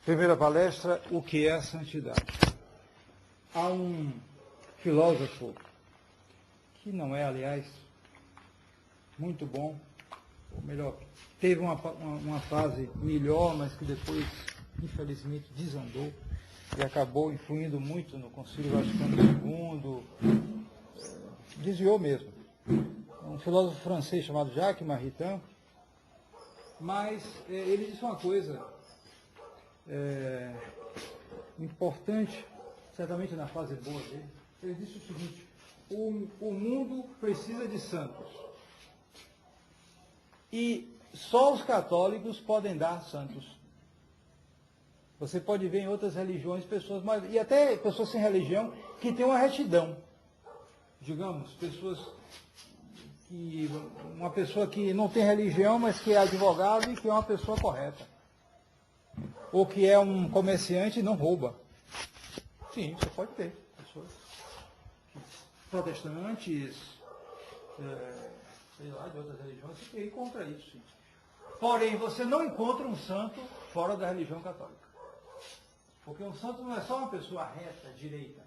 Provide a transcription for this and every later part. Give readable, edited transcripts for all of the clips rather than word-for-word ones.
Primeira palestra, o que é a santidade? Há um filósofo, que não é, aliás, muito bom, ou melhor, teve uma fase melhor, mas que depois, infelizmente, desandou e acabou influindo muito no Concílio Vaticano II, desviou mesmo. Um filósofo francês chamado Jacques Maritain, mas ele disse uma coisa importante, certamente na fase boa dele. Ele disse o seguinte: o mundo precisa de santos. E só os católicos podem dar santos. Você pode ver em outras religiões pessoas, e até pessoas sem religião, que têm uma retidão. Digamos, uma pessoa que não tem religião, mas que é advogado e que é uma pessoa correta. Ou que é um comerciante e não rouba. Sim, você pode ter. Pessoas protestantes, sei lá, de outras religiões, você encontra isso, sim. Porém, você não encontra um santo fora da religião católica. Porque um santo não é só uma pessoa reta, direita,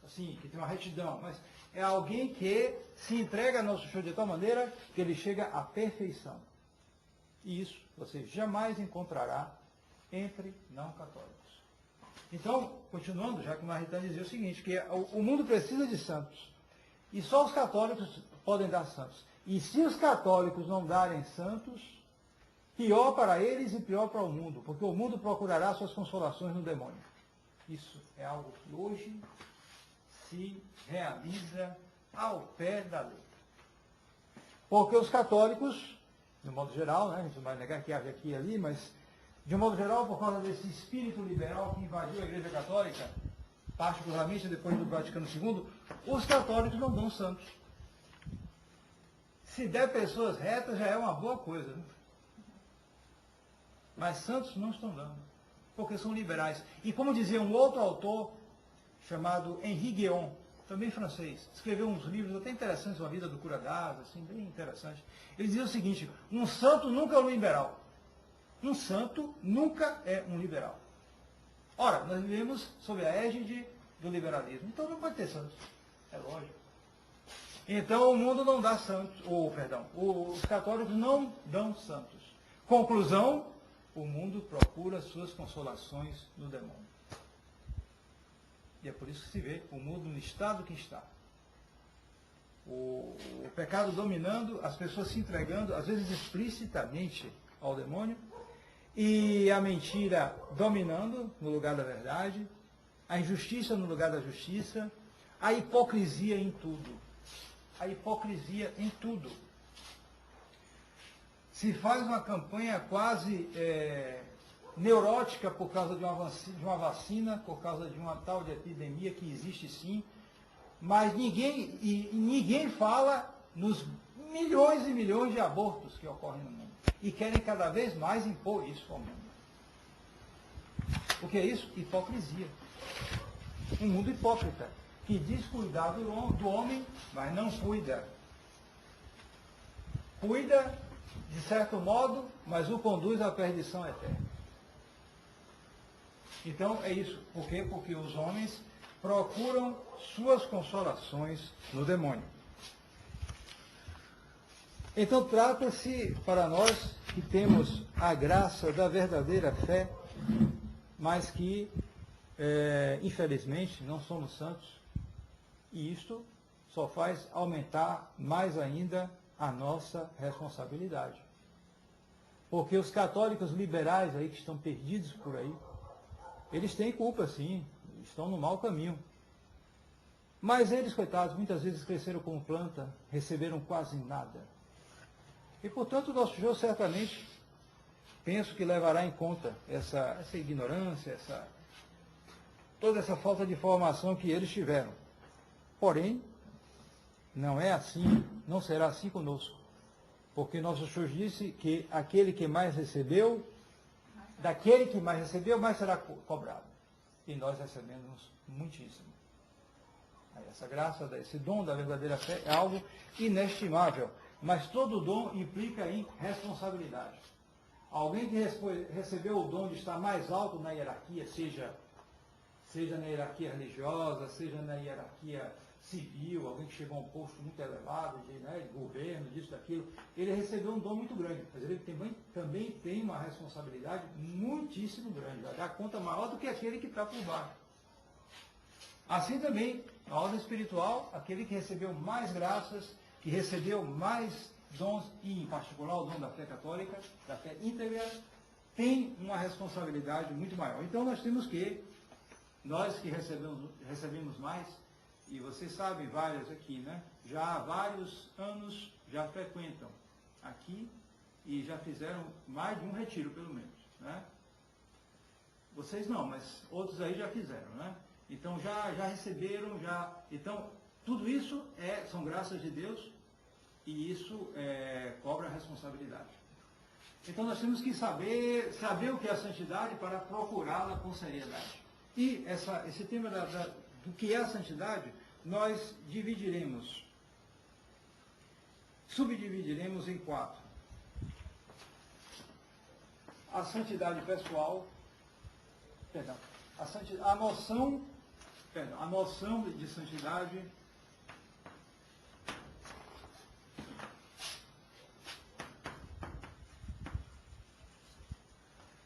assim, que tem uma retidão, mas é alguém que se entrega a Nosso Senhor de tal maneira que ele chega à perfeição. E isso você jamais encontrará entre não católicos. Então, continuando, já que Maritain dizia o seguinte, que o mundo precisa de santos. E só os católicos podem dar santos. E se os católicos não darem santos, pior para eles e pior para o mundo, porque o mundo procurará suas consolações no demônio. Isso é algo que hoje se realiza ao pé da letra. Porque os católicos, de modo geral, né, a gente não vai negar que haja aqui e ali, mas de modo geral, por causa desse espírito liberal que invadiu a Igreja Católica, particularmente depois do Vaticano II, os católicos não dão santos. Se der pessoas retas, já é uma boa coisa, né? Mas santos não estão dando, porque são liberais. E como dizia um outro autor, chamado Henri Guéon, também francês, escreveu uns livros até interessantes sobre a vida do cura d'Ars, assim, bem interessante. Ele dizia o seguinte: um santo nunca é um liberal. Um santo nunca é um liberal. Ora, nós vivemos sob a égide do liberalismo, então não pode ter santos. É lógico. Então o mundo não dá santos, os católicos não dão santos. Conclusão: o mundo procura suas consolações no demônio. E é por isso que se vê o mundo no estado que está. O pecado dominando, as pessoas se entregando, às vezes explicitamente, ao demônio, e a mentira dominando no lugar da verdade, a injustiça no lugar da justiça, a hipocrisia em tudo. A hipocrisia em tudo. Se faz uma campanha quase neurótica por causa de uma vacina, por causa de uma tal de epidemia que existe sim, mas ninguém fala nos milhões e milhões de abortos que ocorrem no mundo. E querem cada vez mais impor isso ao mundo. O que é isso? Hipocrisia. Um mundo hipócrita, que diz cuidar do homem, mas não cuida. Cuida, de certo modo, mas o conduz à perdição eterna. Então é isso. Por quê? Porque os homens procuram suas consolações no demônio. Então trata-se para nós que temos a graça da verdadeira fé, mas que, infelizmente, não somos santos, e isto só faz aumentar mais ainda a nossa responsabilidade. Porque os católicos liberais aí que estão perdidos por aí, eles têm culpa sim, estão no mau caminho. Mas eles, coitados, muitas vezes cresceram como planta, receberam quase nada. E, portanto, o nosso Senhor certamente, penso que levará em conta essa ignorância, toda essa falta de formação que eles tiveram. Porém, não é assim, não será assim conosco. Porque nosso Senhor disse que aquele que mais recebeu, daquele que mais recebeu, mais será cobrado. E nós recebemos muitíssimo. Essa graça, esse dom da verdadeira fé é algo inestimável. Mas todo dom implica em responsabilidade. Alguém que recebeu o dom de estar mais alto na hierarquia, seja na hierarquia religiosa, seja na hierarquia civil, alguém que chegou a um posto muito elevado, de governo, disso, daquilo, ele recebeu um dom muito grande, mas ele também tem uma responsabilidade muitíssimo grande, vai dar conta maior do que aquele que está por baixo. Assim também, na ordem espiritual, aquele que recebeu mais graças, que recebeu mais dons, e em particular o dom da fé católica, da fé íntegra, tem uma responsabilidade muito maior. Então nós que recebemos mais, e vocês sabem, vários aqui, né? Já há vários anos já frequentam aqui e já fizeram mais de um retiro, pelo menos, né? Vocês não, mas outros aí já fizeram, né? Então já receberam, então tudo isso são graças de Deus e isso cobra a responsabilidade. Então nós temos que saber o que é a santidade para procurá-la com seriedade. E esse tema do que é a santidade, nós subdividiremos em 4. A santidade pessoal, a noção de santidade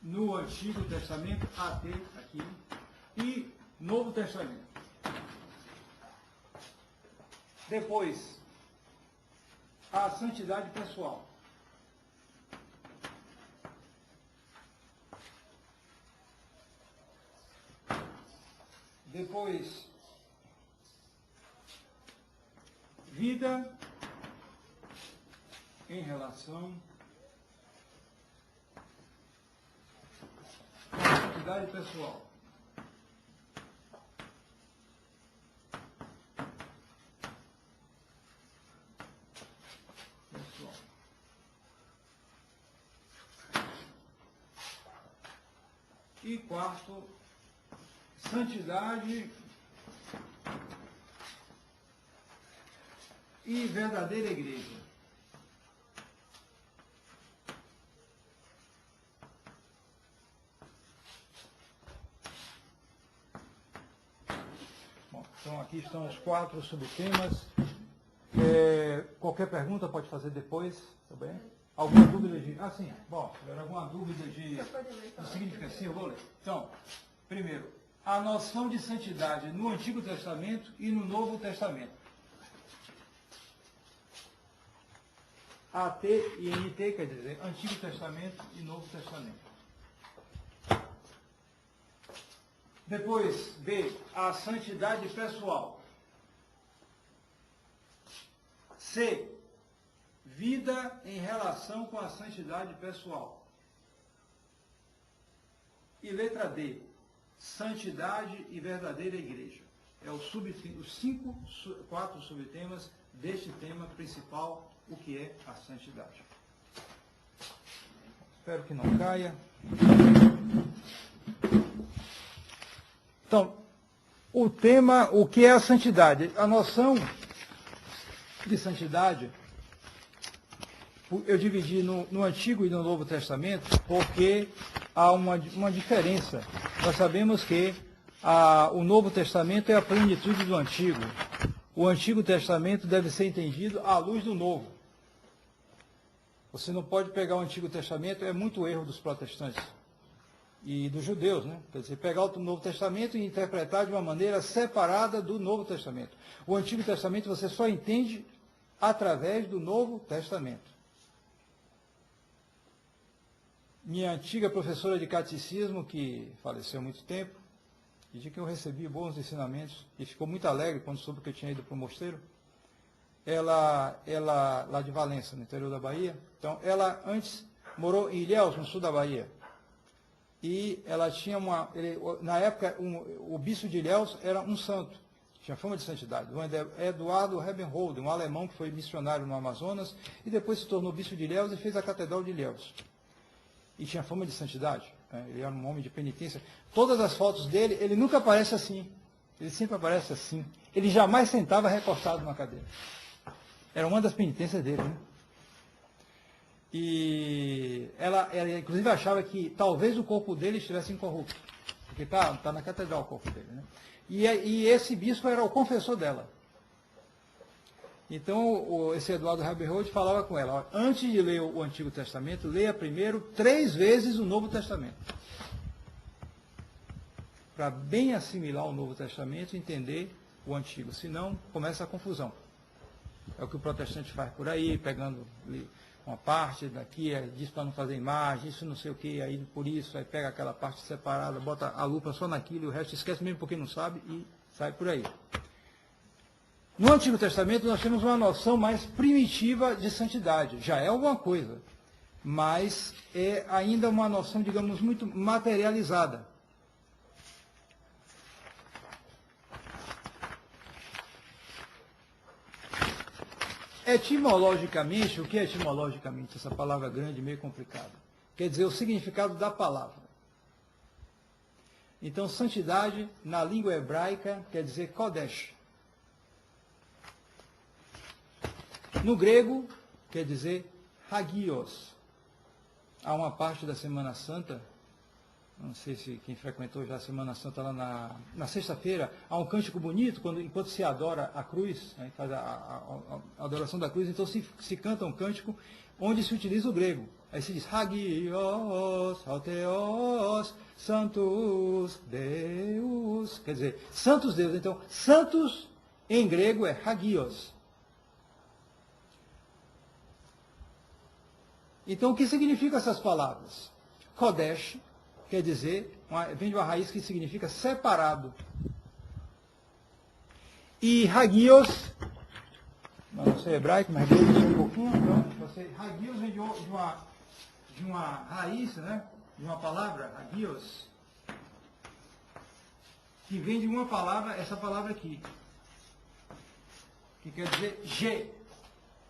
no Antigo Testamento, até aqui, e Novo Testamento. Depois, a santidade pessoal. Depois, vida em relação com a santidade pessoal. E quarto, santidade e verdadeira igreja. Bom, então aqui estão os 4 subtemas. Qualquer pergunta pode fazer depois, tá bem? Alguma dúvida sim, bom, se tiver alguma dúvida do significado, sim, eu vou ler. Então, primeiro, a noção de santidade no Antigo Testamento e no Novo Testamento. AT e NT, quer dizer, Antigo Testamento e Novo Testamento. Depois, B, a santidade pessoal. C, vida em relação com a santidade pessoal. E letra D, santidade e verdadeira igreja. É os 4 subtemas deste tema principal, o que é a santidade. Espero que não caia. Então, o tema, o que é a santidade? A noção de santidade, eu dividi no Antigo e no Novo Testamento, porque há uma diferença. Nós sabemos que o Novo Testamento é a plenitude do Antigo. O Antigo Testamento deve ser entendido à luz do Novo. Você não pode pegar o Antigo Testamento, é muito erro dos protestantes e dos judeus, né? Quer dizer, pegar o Novo Testamento e interpretar de uma maneira separada do Novo Testamento. O Antigo Testamento você só entende através do Novo Testamento. Minha antiga professora de catecismo, que faleceu há muito tempo, e de que eu recebi bons ensinamentos, e ficou muito alegre quando soube que eu tinha ido para o mosteiro, ela lá de Valença, no interior da Bahia, então ela antes morou em Ilhéus, no sul da Bahia, e ela tinha na época, o bispo de Ilhéus era um santo, tinha fama de santidade, o Eduardo Rebenholden, um alemão que foi missionário no Amazonas, e depois se tornou bispo de Ilhéus e fez a Catedral de Ilhéus. E tinha fama de santidade, né? Ele era um homem de penitência. Todas as fotos dele, ele nunca aparece assim, ele sempre aparece assim. Ele jamais sentava recostado numa cadeira. Era uma das penitências dele, né? E ela inclusive achava que talvez o corpo dele estivesse incorrupto, porque está na catedral o corpo dele, né? E esse bispo era o confessor dela. Então, esse Eduardo Raberhold falava com ela, ó, antes de ler o Antigo Testamento, leia primeiro 3 vezes o Novo Testamento. Para bem assimilar o Novo Testamento e entender o Antigo. Senão, começa a confusão. É o que o protestante faz por aí, pegando uma parte daqui, diz para não fazer imagem, isso não sei o que, aí por isso, aí pega aquela parte separada, bota a lupa só naquilo, e o resto esquece mesmo porque não sabe e sai por aí. No Antigo Testamento nós temos uma noção mais primitiva de santidade. Já é alguma coisa, mas é ainda uma noção, digamos, muito materializada. Etimologicamente, o que é etimologicamente? Essa palavra grande, meio complicada. Quer dizer o significado da palavra. Então, santidade, na língua hebraica, quer dizer Kodesh. No grego, quer dizer Hagios. Há uma parte da Semana Santa, não sei se quem frequentou já a Semana Santa lá na sexta-feira, há um cântico bonito, enquanto se adora a cruz, né, faz a adoração da cruz, então se canta um cântico onde se utiliza o grego. Aí se diz Hagios, Alteos, Santos Deus, quer dizer, Santos Deus. Então, santos em grego é Hagios. Então, o que significam essas palavras? Kodesh quer dizer, vem de uma raiz que significa separado. E Hagios, não sei hebraico, mas vou dizer um pouquinho, então, Hagios vem de uma raiz, né? De uma palavra, Hagios, que vem de uma palavra, essa palavra aqui, que quer dizer G.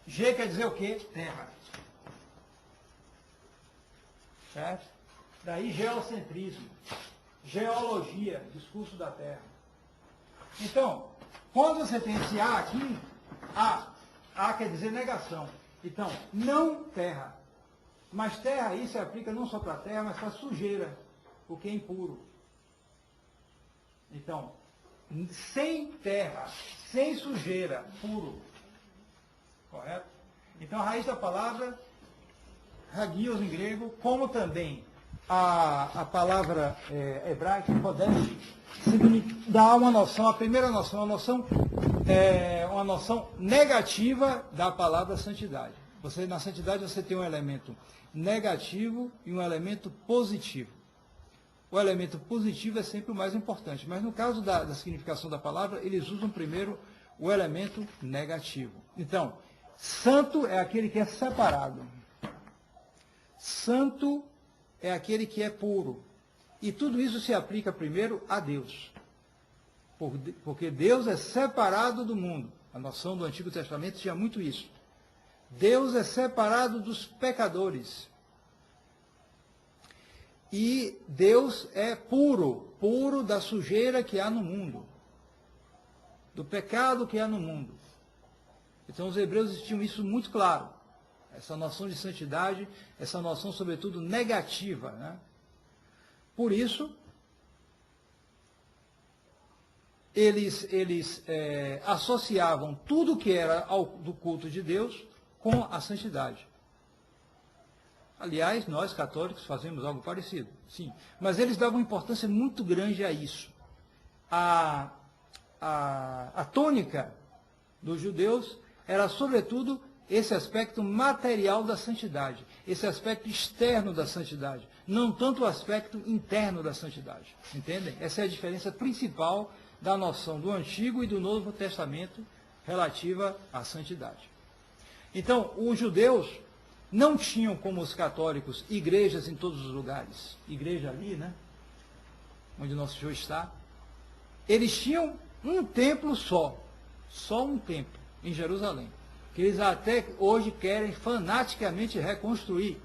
G quer dizer o quê? Terra. Certo? Daí geocentrismo, geologia, discurso da Terra. Então, quando você tem esse A aqui, A quer dizer negação. Então, não terra. Mas terra aí se aplica não só para a terra, mas para a sujeira, o que é impuro. Então, sem terra, sem sujeira, puro. Correto? Então, a raiz da palavra Hagios em grego, como também a palavra hebraica, Kodesh, dá uma noção, a primeira noção, uma noção negativa da palavra santidade. Na santidade você tem um elemento negativo e um elemento positivo. O elemento positivo é sempre o mais importante, mas no caso da significação da palavra, eles usam primeiro o elemento negativo. Então, santo é aquele que é separado. Santo é aquele que é puro. E tudo isso se aplica primeiro a Deus. Porque Deus é separado do mundo. A noção do Antigo Testamento tinha muito isso. Deus é separado dos pecadores. E Deus é puro, puro da sujeira que há no mundo. Do pecado que há no mundo. Então os hebreus tinham isso muito claro. Essa noção de santidade, essa noção, sobretudo, negativa. Né? Por isso, eles associavam tudo que era do culto de Deus com a santidade. Aliás, nós católicos fazemos algo parecido, sim. Mas eles davam importância muito grande a isso. A tônica dos judeus era, sobretudo, esse aspecto material da santidade, esse aspecto externo da santidade, não tanto o aspecto interno da santidade. Entendem? Essa é a diferença principal da noção do Antigo e do Novo Testamento relativa à santidade. Então, os judeus não tinham, como os católicos, igrejas em todos os lugares. Igreja ali, né? Onde nosso Senhor está. Eles tinham um templo só um templo, em Jerusalém. Que eles até hoje querem fanaticamente reconstruir.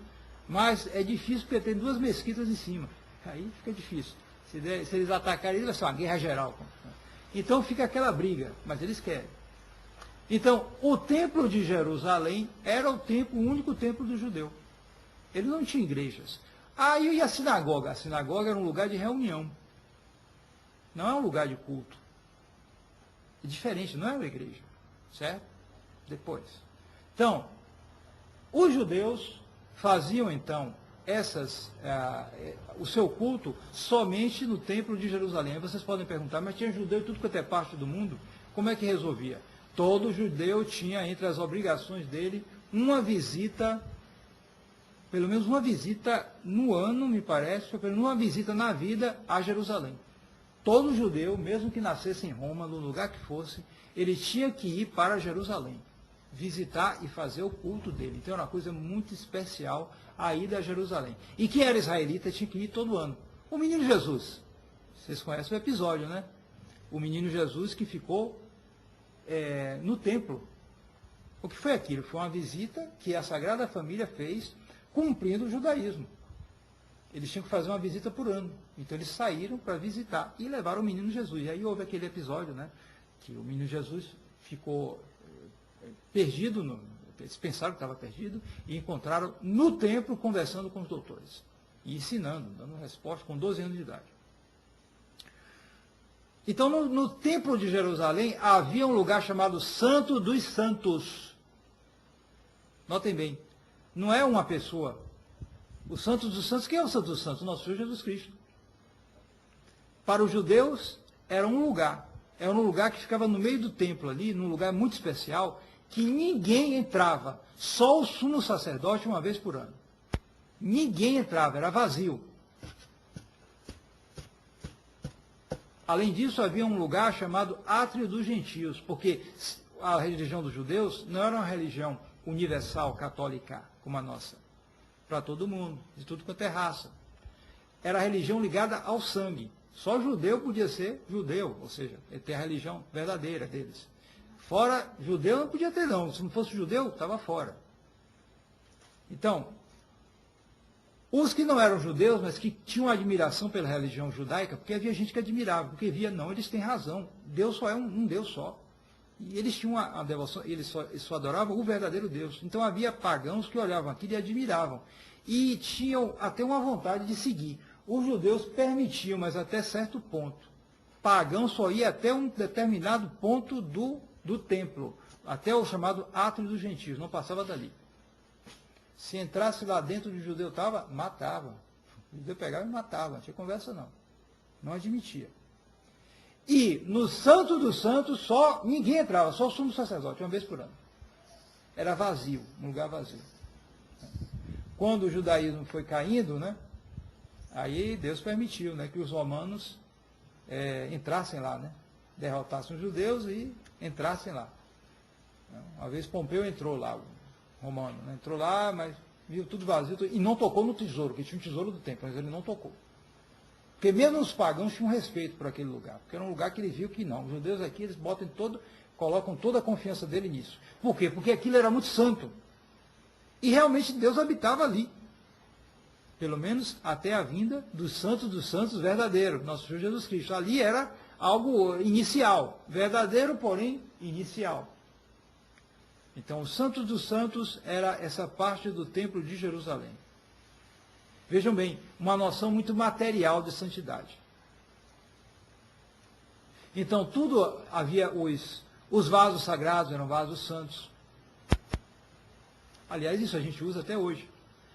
Mas é difícil porque tem 2 mesquitas em cima. Aí fica difícil. Se eles atacarem, vai ser uma guerra geral. Então fica aquela briga, mas eles querem. Então, o templo de Jerusalém era o único templo do judeu. Eles não tinham igrejas. Ah, e a sinagoga? A sinagoga era um lugar de reunião. Não é um lugar de culto. É diferente, não é uma igreja. Certo? Depois. Então, os judeus faziam, então, o seu culto somente no templo de Jerusalém. Aí vocês podem perguntar, mas tinha judeu em tudo quanto é parte do mundo? Como é que resolvia? Todo judeu tinha entre as obrigações dele uma visita, pelo menos uma visita no ano, me parece, ou pelo menos uma visita na vida a Jerusalém. Todo judeu, mesmo que nascesse em Roma, no lugar que fosse, ele tinha que ir para Jerusalém, visitar e fazer o culto dele. Então era uma coisa muito especial a ida a Jerusalém. E quem era israelita tinha que ir todo ano. O menino Jesus, vocês conhecem o episódio, né? O menino Jesus que ficou no templo. O que foi aquilo? Foi uma visita que a Sagrada Família fez cumprindo o judaísmo. Eles tinham que fazer uma visita por ano. Então eles saíram para visitar e levaram o menino Jesus. E aí houve aquele episódio, né? Que o menino Jesus ficou perdido, eles pensaram que estava perdido, e encontraram no templo conversando com os doutores. E ensinando, dando resposta com 12 anos de idade. Então, no templo de Jerusalém, havia um lugar chamado Santo dos Santos. Notem bem, não é uma pessoa. O Santo dos Santos, quem é o Santo dos Santos? O nosso Senhor Jesus Cristo. Para os judeus, era um lugar. Era um lugar que ficava no meio do templo ali, num lugar muito especial, que ninguém entrava. Só o sumo sacerdote uma vez por ano. Ninguém entrava, era vazio. Além disso, havia um lugar chamado Átrio dos Gentios, porque a religião dos judeus não era uma religião universal, católica, como a nossa, para todo mundo, de tudo quanto é raça. Era a religião ligada ao sangue. Só judeu podia ser judeu, ou seja, ter a religião verdadeira deles. Fora judeu não podia ter não, se não fosse judeu, estava fora. Então, os que não eram judeus, mas que tinham admiração pela religião judaica, porque havia gente que admirava, porque via, não, eles têm razão, Deus só é um Deus só. E eles tinham a devoção, eles só adoravam o verdadeiro Deus. Então havia pagãos que olhavam aquilo e admiravam. E tinham até uma vontade de seguir. Os judeus permitiam, mas até certo ponto. Pagão só ia até um determinado ponto do templo, até o chamado Átrio dos Gentios, não passava dali. Se entrasse lá dentro onde o judeu estava, matava. O judeu pegava e matava, não tinha conversa não. Não admitia. E no Santo dos Santos ninguém entrava, só o sumo sacerdote, uma vez por ano. Era vazio, um lugar vazio. Quando o judaísmo foi caindo, né, aí Deus permitiu, né, que os romanos entrassem lá, né, derrotassem os judeus e entrassem lá. Uma vez Pompeu entrou lá, o romano, né, entrou lá, mas viu tudo vazio, e não tocou no tesouro, que tinha um tesouro do templo, mas ele não tocou. Porque mesmo os pagãos tinham respeito por aquele lugar, porque era um lugar que ele viu que não. Os judeus aqui, eles colocam toda a confiança dele nisso. Por quê? Porque aquilo era muito santo. E realmente Deus habitava ali. Pelo menos até a vinda dos santos verdadeiro, nosso Senhor Jesus Cristo. Ali era algo inicial, verdadeiro, porém inicial. Então, o Santo dos Santos era essa parte do templo de Jerusalém. Vejam bem, uma noção muito material de santidade. Então, tudo havia os vasos sagrados, eram vasos santos. Aliás, isso a gente usa até hoje.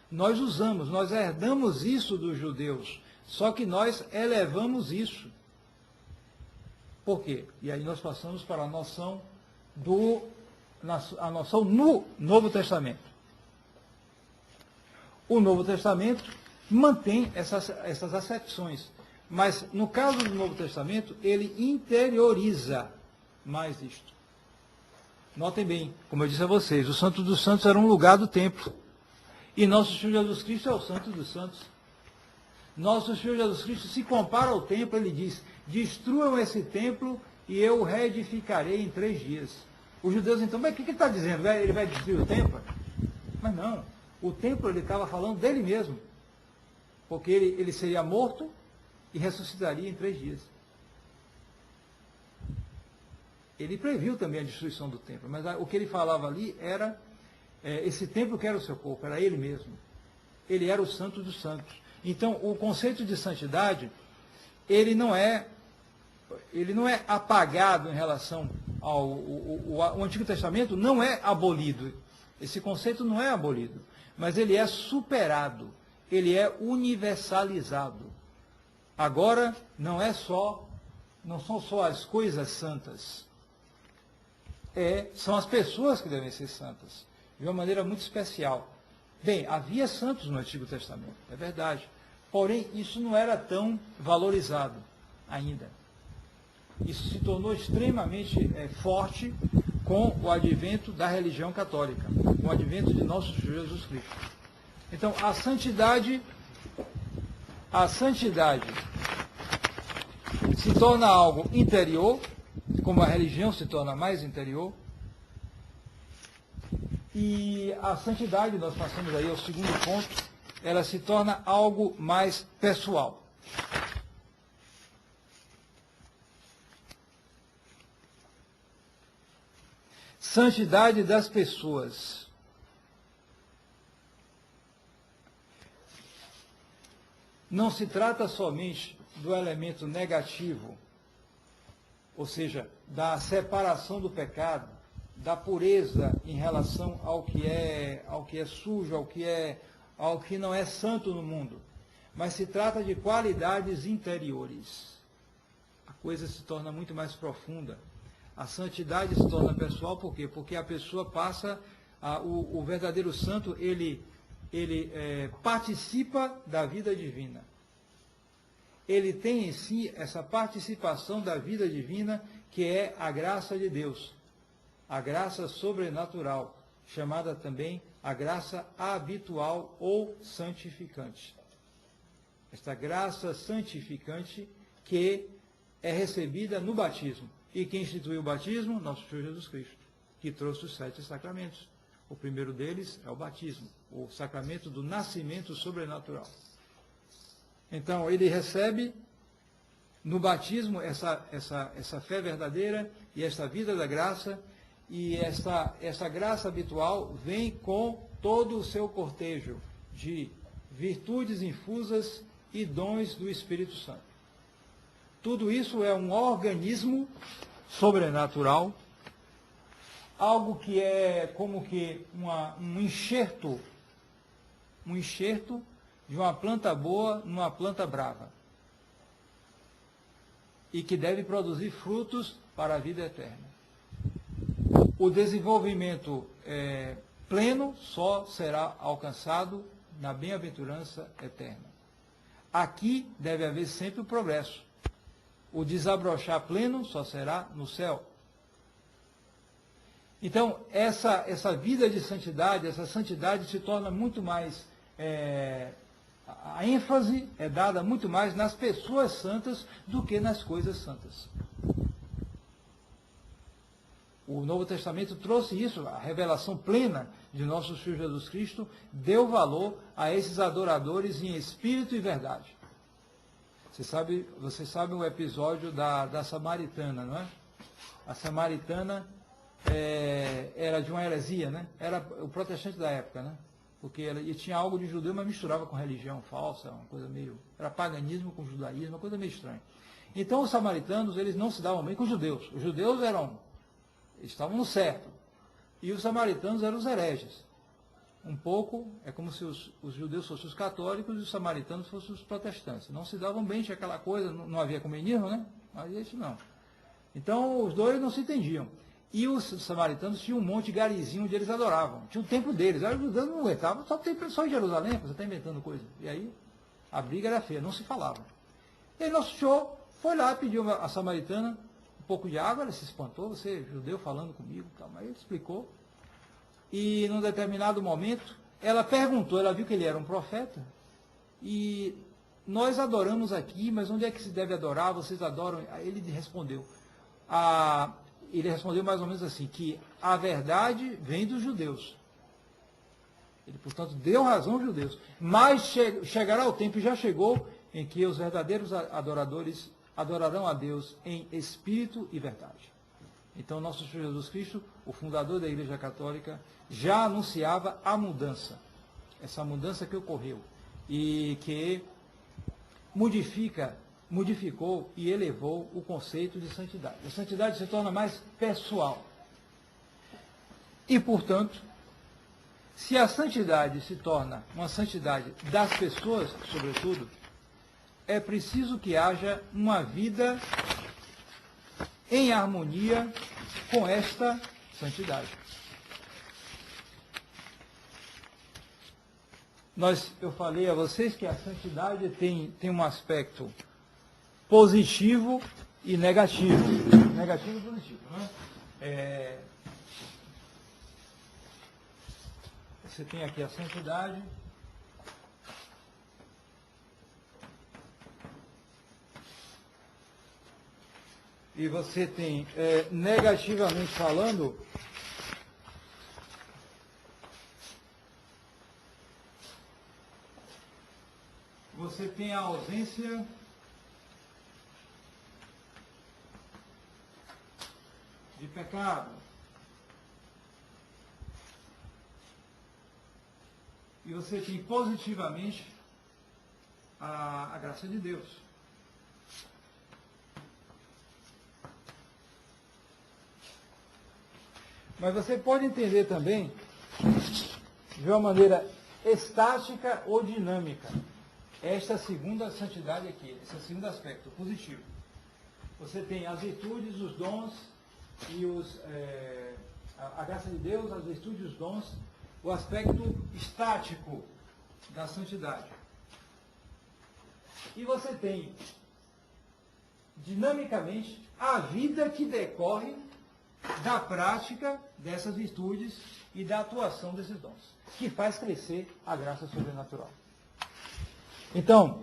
Nós usamos, nós herdamos isso dos judeus, só que nós elevamos isso. Por quê? E aí nós passamos para a noção no Novo Testamento. O Novo Testamento mantém essas acepções, mas no caso do Novo Testamento, ele interioriza mais isto. Notem bem, como eu disse a vocês, o Santo dos Santos era um lugar do templo. E nosso Senhor Jesus Cristo é o Santo dos Santos. Nosso Senhor Jesus Cristo se compara ao templo, ele diz, destruam esse templo e eu o reedificarei em 3 dias. Os judeus então, mas o que ele está dizendo? Ele vai destruir o templo? Mas não, o templo ele estava falando dele mesmo. Porque ele seria morto e ressuscitaria em 3 dias. Ele previu também a destruição do templo, mas o que ele falava ali era esse templo que era o seu corpo, era ele mesmo. ele era o santo dos santos. Então, o conceito de santidade, ele não é apagado em relação o Antigo Testamento não é abolido. Esse conceito não é abolido, mas ele é superado, ele é universalizado. Agora, não são só as coisas santas, são as pessoas que devem ser santas, de uma maneira muito especial. Bem, havia santos no Antigo Testamento, é verdade, porém, isso não era tão valorizado ainda. Isso se tornou extremamente forte com o advento da religião católica, com o advento de nosso Senhor Jesus Cristo. Então, a santidade se torna algo interior, como a religião se torna mais interior, e a santidade, nós passamos aí ao segundo ponto, ela se torna algo mais pessoal. Santidade das pessoas. Não se trata somente do elemento negativo, ou seja, da separação do pecado, da pureza em relação ao que é sujo, ao que não é santo no mundo, mas se trata de qualidades interiores. A coisa se torna muito mais profunda. A santidade se torna pessoal, por quê? Porque a pessoa passa, o verdadeiro santo, ele participa da vida divina. Ele tem em si essa participação da vida divina, que é a graça de Deus, a graça sobrenatural, chamada também a graça habitual ou santificante. Esta graça santificante que é recebida no batismo. E quem instituiu o batismo? Nosso Senhor Jesus Cristo, que trouxe os 7 sacramentos. O primeiro deles é o batismo, o sacramento do nascimento sobrenatural. Então, ele recebe no batismo essa fé verdadeira e esta vida da graça, e essa graça habitual vem com todo o seu cortejo de virtudes infusas e dons do Espírito Santo. Tudo isso é um organismo sobrenatural, algo que é como que um enxerto de uma planta boa numa planta brava, e que deve produzir frutos para a vida eterna. O desenvolvimento pleno só será alcançado na bem-aventurança eterna. Aqui deve haver sempre o progresso. O desabrochar pleno só será no céu. Então, essa vida de santidade, essa santidade se torna muito mais... a ênfase é dada muito mais nas pessoas santas do que nas coisas santas. O Novo Testamento trouxe isso, a revelação plena de nosso Senhor Jesus Cristo deu valor a esses adoradores em espírito e verdade. Você sabe o episódio da Samaritana, não é? A Samaritana era de uma heresia, né? Era o protestante da época, né? Porque ele tinha algo de judeu, mas misturava com religião falsa, uma coisa meio... Era paganismo com judaísmo, uma coisa meio estranha. Então os samaritanos, eles não se davam bem com os judeus. Os judeus estavam no certo. E os samaritanos eram os hereges. Um pouco, é como se os judeus fossem os católicos e os samaritanos fossem os protestantes. Não se davam bem, tinha aquela coisa, não havia comunismo, né? Mas isso não. Então, os dois não se entendiam. E os samaritanos tinham um monte Garizinho onde eles adoravam. Tinha o templo deles. Aí os judeus não aguentavam, só em Jerusalém, você está inventando coisa. E aí, a briga era feia, não se falava. E aí nosso Senhor foi lá, pediu a samaritana um pouco de água, ela se espantou, você judeu falando comigo, tal. Mas ele explicou. E num determinado momento, ela perguntou, ela viu que ele era um profeta, e nós adoramos aqui, mas onde é que se deve adorar? Vocês adoram? Aí ele respondeu, mais ou menos assim, que a verdade vem dos judeus. Ele, portanto, deu razão aos judeus. Mas chegará o tempo, e já chegou, em que os verdadeiros adoradores adorarão a Deus em espírito e verdade. Então, nosso Senhor Jesus Cristo, o fundador da Igreja Católica, já anunciava a mudança. essa mudança que ocorreu e que modificou e elevou o conceito de santidade. A santidade se torna mais pessoal. E, portanto, se a santidade se torna uma santidade das pessoas, sobretudo, é preciso que haja uma vida em harmonia com esta santidade. Eu falei a vocês que a santidade tem um aspecto positivo e negativo. Negativo e positivo, né? Você tem aqui a santidade. E você tem, negativamente falando, você tem a ausência de pecado. E você tem positivamente a graça de Deus. Mas você pode entender também de uma maneira estática ou dinâmica esta segunda santidade aqui, esse segundo aspecto, positivo. Você tem as virtudes, os dons e a graça de Deus, as virtudes e os dons, o aspecto estático da santidade. E você tem, dinamicamente, a vida que decorre da prática dessas virtudes e da atuação desses dons, que faz crescer a graça sobrenatural. Então,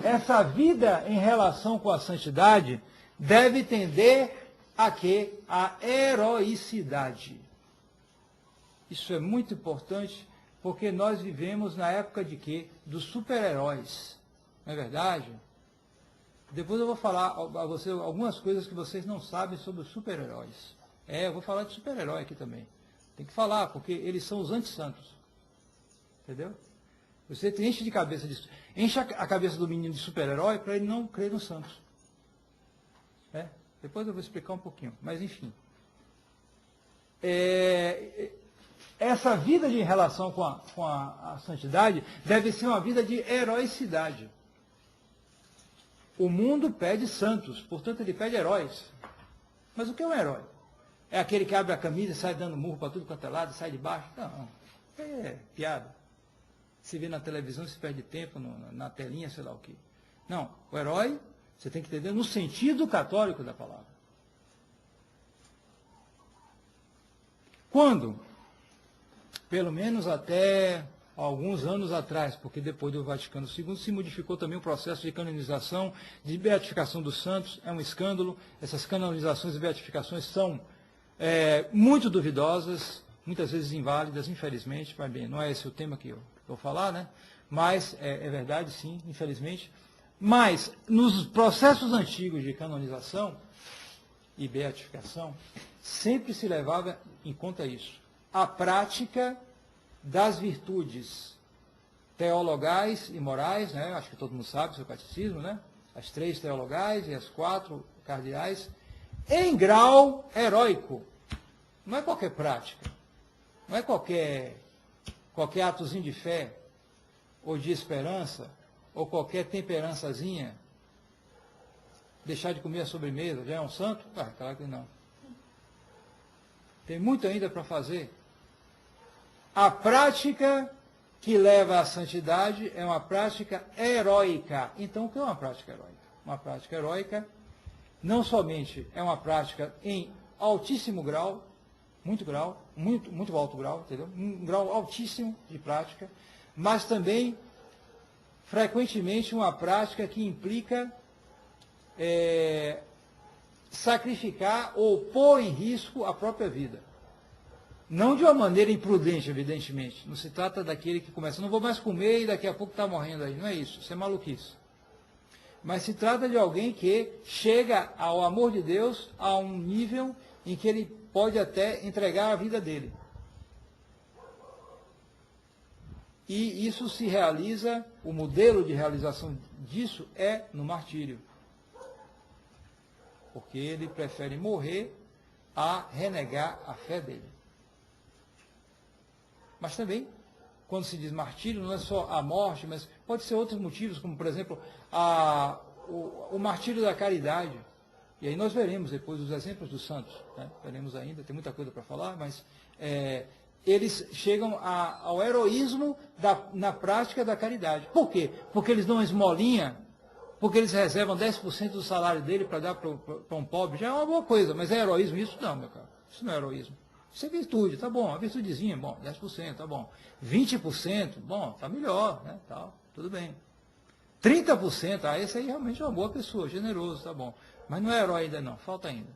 essa vida em relação com a santidade deve tender a quê? A heroicidade. Isso é muito importante, porque nós vivemos na época de quê? Dos super-heróis. Não é verdade? Depois eu vou falar a vocês algumas coisas que vocês não sabem sobre os super-heróis. Eu vou falar de super-herói aqui também. Tem que falar, porque eles são os anti-santos. Entendeu? Você enche de cabeça disso. Enche a cabeça do menino de super-herói para ele não crer nos santos. Depois eu vou explicar um pouquinho. Mas, enfim. Essa vida de relação com a santidade deve ser uma vida de heroicidade. O mundo pede santos, portanto ele pede heróis. Mas o que é um herói? É aquele que abre a camisa e sai dando murro para tudo quanto é lado, sai de baixo? Não, é piada. Se vê na televisão, se perde tempo na telinha, sei lá o quê. Não, o herói, você tem que entender no sentido católico da palavra. Quando? Pelo menos até alguns anos atrás, porque depois do Vaticano II se modificou também o processo de canonização, de beatificação dos santos, é um escândalo. Essas canonizações e beatificações são muito duvidosas, muitas vezes inválidas, infelizmente, mas bem, não é esse o tema que eu vou falar, né? Mas é verdade, sim, infelizmente. Mas, nos processos antigos de canonização e beatificação, sempre se levava em conta isso. A prática das virtudes teologais e morais, né? Acho que todo mundo sabe, seu catecismo, né? As 3 teologais e as 4 cardeais, em grau heróico. Não é qualquer prática, não é qualquer atozinho de fé, ou de esperança, ou qualquer temperançazinha. Deixar de comer a sobremesa, já é um santo? Claro que não. Tem muito ainda para fazer. A prática que leva à santidade é uma prática heróica. Então, o que é uma prática heróica? Uma prática heróica não somente é uma prática em altíssimo grau, muito alto grau, entendeu? Um grau altíssimo de prática, mas também, frequentemente, uma prática que implica sacrificar ou pôr em risco a própria vida. Não de uma maneira imprudente, evidentemente. Não se trata daquele que começa, não vou mais comer e daqui a pouco está morrendo aí. Não é isso, isso é maluquice. Mas se trata de alguém que chega ao amor de Deus a um nível em que ele pode até entregar a vida dele. E isso se realiza, o modelo de realização disso é no martírio. Porque ele prefere morrer a renegar a fé dele. Mas também, quando se diz martírio, não é só a morte, mas pode ser outros motivos, como, por exemplo, o martírio da caridade. E aí nós veremos depois os exemplos dos santos. Né? Veremos ainda, tem muita coisa para falar, mas eles chegam ao heroísmo na prática da caridade. Por quê? Porque eles dão esmolinha, porque eles reservam 10% do salário dele para dar para um pobre. Já é uma boa coisa, mas é heroísmo isso? Não, meu caro. Isso não é heroísmo. Isso é virtude, tá bom, uma virtudezinha, bom, 10%, tá bom. 20%, bom, tá melhor, né, tal, tudo bem. 30%, esse aí realmente é uma boa pessoa, generoso, tá bom. Mas não é herói ainda não, falta ainda.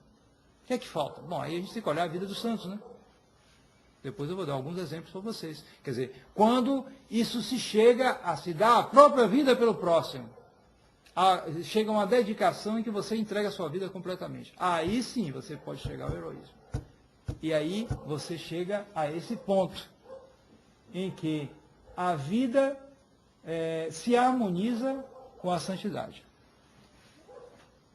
O que é que falta? Bom, aí a gente tem que olhar a vida dos santos, né? Depois eu vou dar alguns exemplos para vocês. Quer dizer, quando isso se dá a própria vida pelo próximo, chega uma dedicação em que você entrega a sua vida completamente. Aí sim você pode chegar ao heroísmo. E aí você chega a esse ponto em que a vida se harmoniza com a santidade.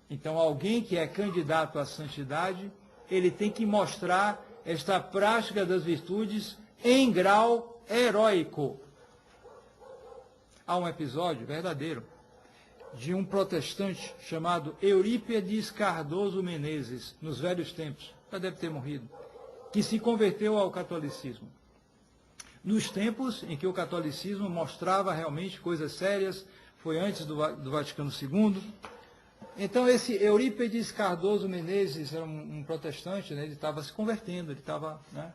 Então, alguém que é candidato à santidade, ele tem que mostrar esta prática das virtudes em grau heróico. Há um episódio verdadeiro de um protestante chamado Eurípides Cardoso Menezes, nos velhos tempos, já deve ter morrido, que se converteu ao catolicismo. Nos tempos em que o catolicismo mostrava realmente coisas sérias, foi antes do Vaticano II. Então, esse Eurípides Cardoso Menezes era um protestante, né, ele estava se convertendo, ele estava, né,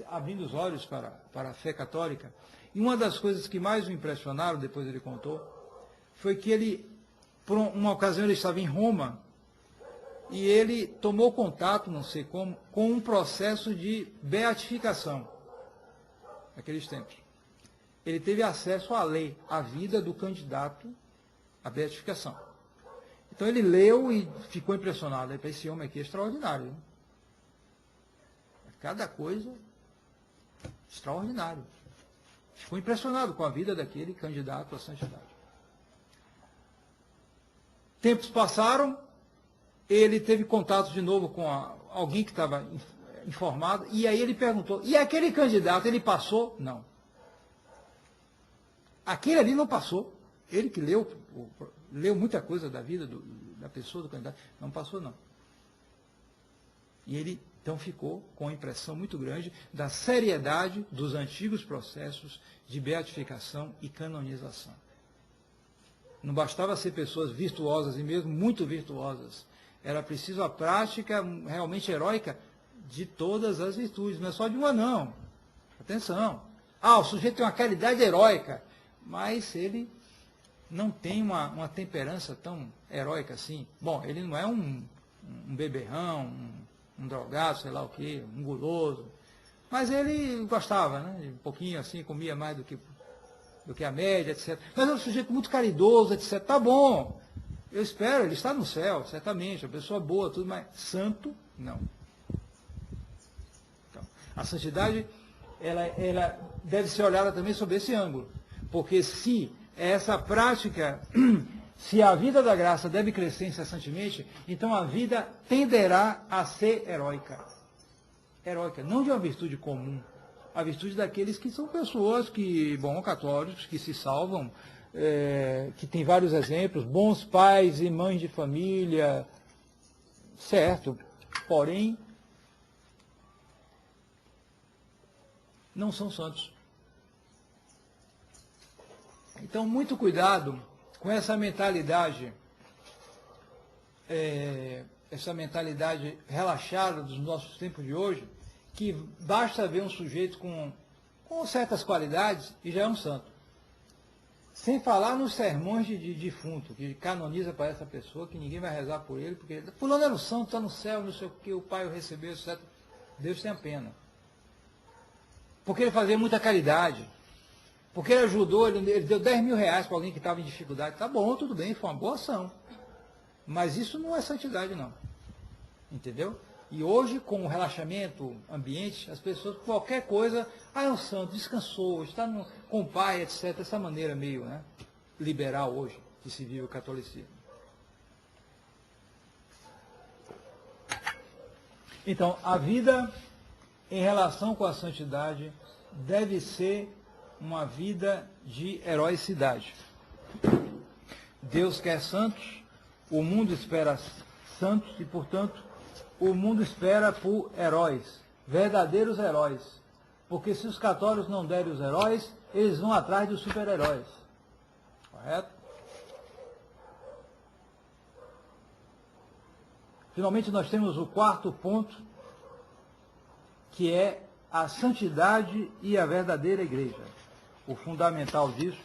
abrindo os olhos para a fé católica. E uma das coisas que mais o impressionaram, depois ele contou, foi que ele, por uma ocasião, ele estava em Roma, e ele tomou contato, não sei como, com um processo de beatificação, naqueles tempos. Ele teve acesso à lei, à vida do candidato à beatificação. Então ele leu e ficou impressionado. Esse homem aqui é extraordinário. Né? Cada coisa extraordinário. Ficou impressionado com a vida daquele candidato à santidade. Tempos passaram, ele teve contato de novo com alguém que estava informado, e aí ele perguntou, e aquele candidato, ele passou? Não. Aquele ali não passou. Ele que leu muita coisa da vida da pessoa, do candidato, não passou não. E ele, então, ficou com a impressão muito grande da seriedade dos antigos processos de beatificação e canonização. Não bastava ser pessoas virtuosas, e mesmo muito virtuosas. Era preciso a prática realmente heróica de todas as virtudes, não é só de uma não. Atenção. O sujeito tem uma caridade heróica, mas ele não tem uma temperança tão heróica assim. Bom, ele não é um beberrão, um drogado, sei lá o quê, um guloso. Mas ele gostava, né? Um pouquinho assim, comia mais do que a média, etc. Mas é um sujeito muito caridoso, etc. Tá bom, eu espero, ele está no céu, certamente, uma pessoa boa, tudo, mas santo, não. Então, a santidade, ela deve ser olhada também sob esse ângulo. Porque se essa prática, se a vida da graça deve crescer incessantemente, então a vida tenderá a ser heróica. Heróica, não de uma virtude comum, a virtude daqueles que são pessoas que, católicos, que se salvam, que tem vários exemplos, bons pais e mães de família, certo, porém, não são santos. Então, muito cuidado com essa mentalidade relaxada dos nossos tempos de hoje, que basta ver um sujeito com certas qualidades e já é um santo. Sem falar nos sermões de defunto, que canoniza para essa pessoa, que ninguém vai rezar por ele, porque fulano era um santo, está no céu, não sei o que, o pai o recebeu, etc. Deus tem a pena. Porque ele fazia muita caridade. Porque ele ajudou, ele deu 10 mil reais para alguém que estava em dificuldade. Tá bom, tudo bem, foi uma boa ação. Mas isso não é santidade, não. Entendeu? E hoje, com o relaxamento ambiente, as pessoas, qualquer coisa, é um santo, descansou, está com o pai, etc. Essa maneira meio, né, liberal hoje, que se vive o catolicismo. Então, a vida em relação com a santidade deve ser uma vida de heroicidade. Deus quer santos, o mundo espera santos e, portanto, o mundo espera por heróis, verdadeiros heróis. Porque se os católicos não derem os heróis, eles vão atrás dos super-heróis. Correto? Finalmente, nós temos o quarto ponto, que é a santidade e a verdadeira igreja. O fundamental disso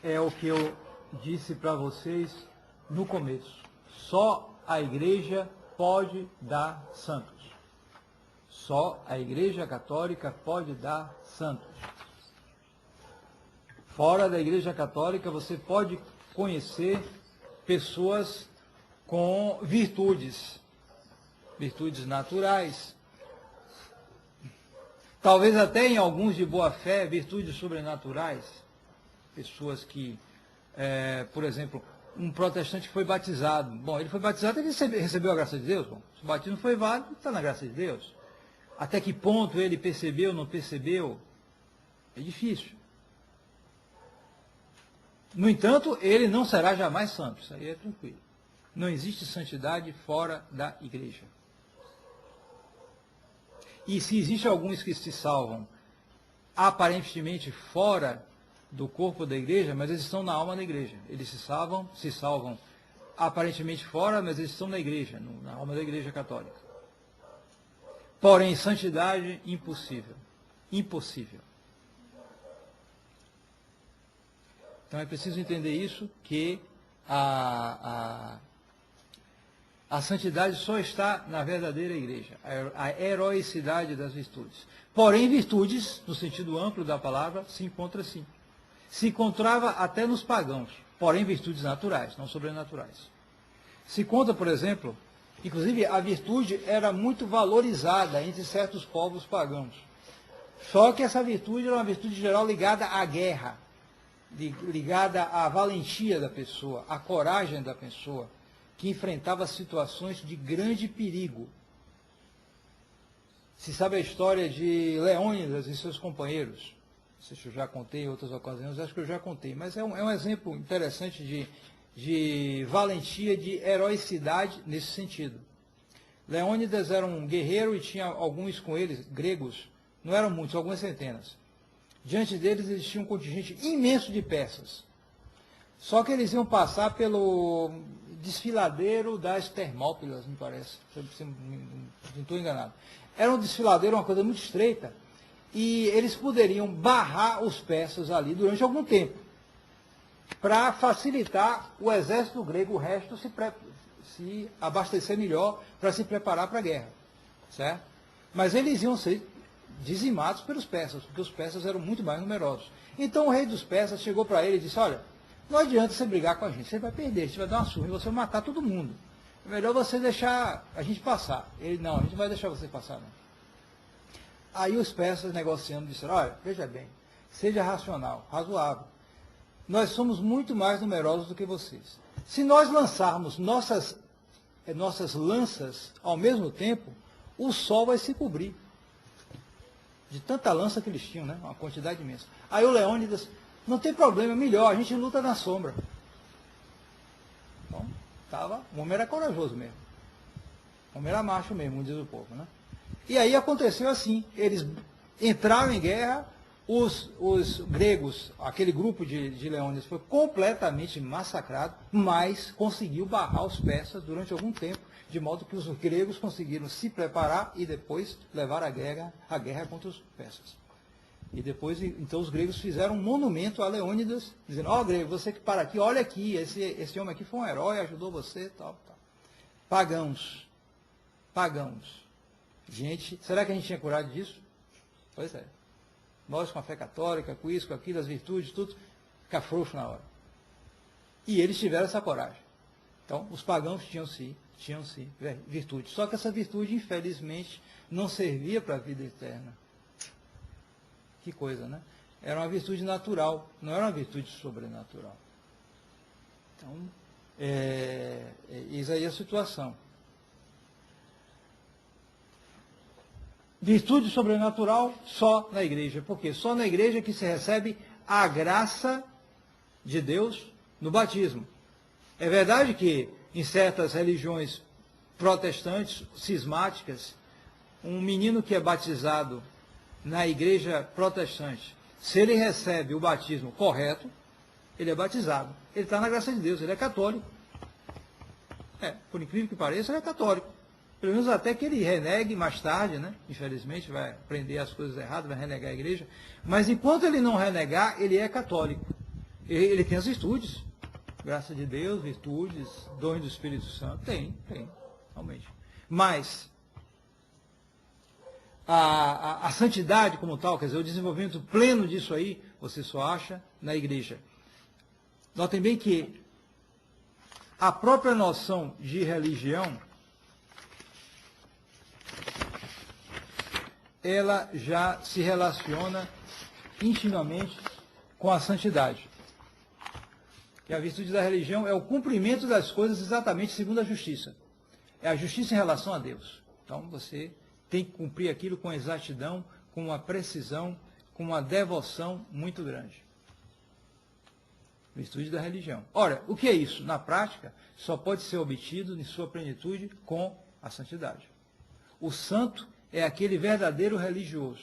é o que eu disse para vocês no começo. Só a igreja pode dar santos. Só a igreja católica pode dar santos. Fora da igreja católica você pode conhecer pessoas com virtudes naturais, talvez até em alguns de boa fé, virtudes sobrenaturais, pessoas que, por exemplo, um protestante que foi batizado. Bom, ele foi batizado, ele recebeu a graça de Deus. Bom, se o batismo foi válido, está na graça de Deus. Até que ponto ele percebeu, não percebeu, é difícil. No entanto, ele não será jamais santo, isso aí é tranquilo. Não existe santidade fora da igreja. E se existe alguns que se salvam aparentemente fora do corpo da igreja, mas eles estão na alma da igreja. Eles se salvam aparentemente fora, mas eles estão na igreja, na alma da igreja católica. Porém, santidade, impossível. Impossível. Então é preciso entender isso, que a santidade só está na verdadeira igreja, a heroicidade das virtudes. Porém, virtudes, no sentido amplo da palavra, se encontra sim. Se encontrava até nos pagãos, porém virtudes naturais, não sobrenaturais. Se conta, por exemplo, inclusive a virtude era muito valorizada entre certos povos pagãos. Só que essa virtude era uma virtude geral ligada à guerra, ligada à valentia da pessoa, à coragem da pessoa, que enfrentava situações de grande perigo. Se sabe a história de Leônidas e seus companheiros. Não sei se eu já contei em outras ocasiões, acho que eu já contei, mas é um exemplo interessante de valentia, de heroicidade nesse sentido. Leônidas era um guerreiro e tinha alguns com eles, gregos, não eram muitos, algumas centenas. Diante deles existia um contingente imenso de persas. Só que eles iam passar pelo desfiladeiro das Termópilas, me parece, se não estou enganado. Era um desfiladeiro, uma coisa muito estreita, e eles poderiam barrar os persas ali durante algum tempo, para facilitar o exército grego, o resto se abastecer melhor para se preparar para a guerra. Certo? Mas eles iam ser dizimados pelos persas, porque os persas eram muito mais numerosos. Então o rei dos persas chegou para ele e disse, olha, não adianta você brigar com a gente vai perder, a gente vai dar uma surra e você vai matar todo mundo. É melhor você deixar a gente passar. Ele, não, a gente não vai deixar você passar, não. Aí os persas negociando disseram, olha, veja bem, seja racional, razoável. Nós somos muito mais numerosos do que vocês. Se nós lançarmos nossas lanças ao mesmo tempo, o sol vai se cobrir. De tanta lança que eles tinham, né? Uma quantidade imensa. Aí o Leônidas, não tem problema, melhor, a gente luta na sombra. Então, o homem era corajoso mesmo. O homem era macho mesmo, diz o povo, né? E aí aconteceu assim, eles entraram em guerra, os gregos, aquele grupo de Leônidas foi completamente massacrado, mas conseguiu barrar os persas durante algum tempo, de modo que os gregos conseguiram se preparar e depois levar a guerra contra os persas. E depois, então, os gregos fizeram um monumento a Leônidas, dizendo, ó, grego, você que para aqui, olha aqui, esse homem aqui foi um herói, ajudou você, tal, tal. Pagãos. Gente, será que a gente tinha coragem disso? Pois é. Nós com a fé católica, com isso, com aquilo, as virtudes, tudo, fica frouxo na hora. E eles tiveram essa coragem. Então, os pagãos tinham se Tinham sim, virtude. Só que essa virtude, infelizmente, não servia para a vida eterna. Que coisa, né? Era uma virtude natural, não era uma virtude sobrenatural. Então, eis aí a situação. Virtude sobrenatural só na igreja. Por quê? Só na igreja que se recebe a graça de Deus no batismo. É verdade que em certas religiões protestantes, cismáticas, um menino que é batizado na igreja protestante, se ele recebe o batismo correto, ele é batizado. Ele está na graça de Deus, ele é católico. Por incrível que pareça, ele é católico. Pelo menos até que ele renegue mais tarde, né? Infelizmente, vai aprender as coisas erradas, vai renegar a igreja. Mas enquanto ele não renegar, ele é católico. Ele tem as virtudes. Graça de Deus, virtudes, dons do Espírito Santo. Tem, realmente. Mas a santidade como tal, quer dizer, o desenvolvimento pleno disso aí, você só acha na igreja. Notem bem que a própria noção de religião, ela já se relaciona intimamente com a santidade. Que a virtude da religião é o cumprimento das coisas exatamente segundo a justiça. É a justiça em relação a Deus. Então você tem que cumprir aquilo com exatidão, com uma precisão, com uma devoção muito grande. Virtude da religião. Ora, o que é isso? Na prática, só pode ser obtido em sua plenitude com a santidade. O santo é aquele verdadeiro religioso.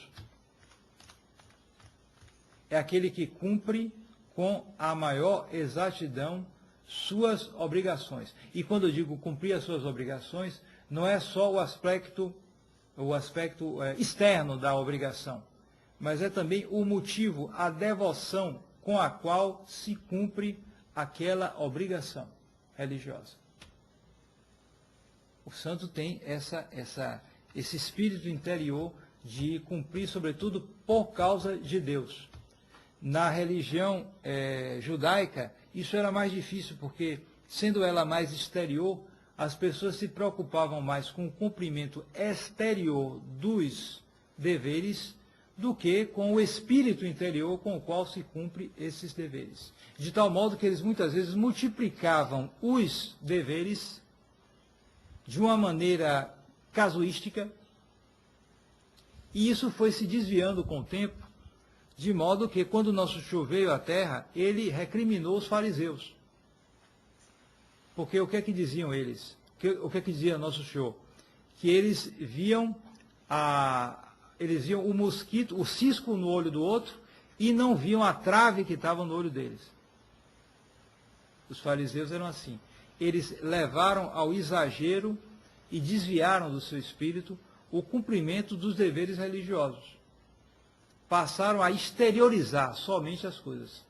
É aquele que cumpre com a maior exatidão suas obrigações. E quando eu digo cumprir as suas obrigações, não é só o aspecto externo da obrigação, mas é também o motivo, a devoção com a qual se cumpre aquela obrigação religiosa. O santo tem esse espírito interior de cumprir, sobretudo, por causa de Deus. Na religião judaica, isso era mais difícil, porque, sendo ela mais exterior, as pessoas se preocupavam mais com o cumprimento exterior dos deveres do que com o espírito interior com o qual se cumpre esses deveres. De tal modo que eles muitas vezes multiplicavam os deveres de uma maneira casuística, e isso foi se desviando com o tempo, de modo que, quando o nosso Senhor veio à terra, ele recriminou os fariseus. Porque o que é que diziam eles? O que é que dizia nosso Senhor? Que eles viam o mosquito, o cisco no olho do outro, e não viam a trave que estava no olho deles. Os fariseus eram assim. Eles levaram ao exagero e desviaram do seu espírito o cumprimento dos deveres religiosos. Passaram a exteriorizar somente as coisas.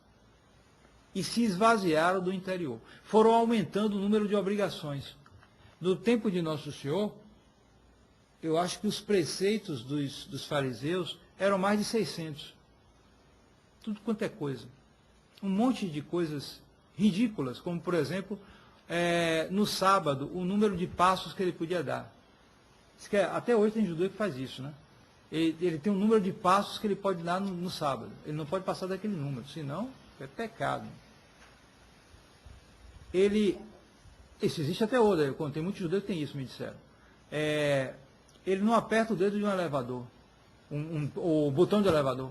E se esvaziaram do interior. Foram aumentando o número de obrigações. No tempo de Nosso Senhor, eu acho que os preceitos dos fariseus eram mais de 600. Tudo quanto é coisa. Um monte de coisas ridículas, como, por exemplo, no sábado, o número de passos que ele podia dar. Até hoje tem judeu que faz isso, né? Ele tem um número de passos que ele pode dar no sábado. Ele não pode passar daquele número, senão é pecado. Isso existe até hoje, eu contei muitos judeus que tem isso, me disseram. Ele não aperta o dedo de um elevador, o botão do elevador.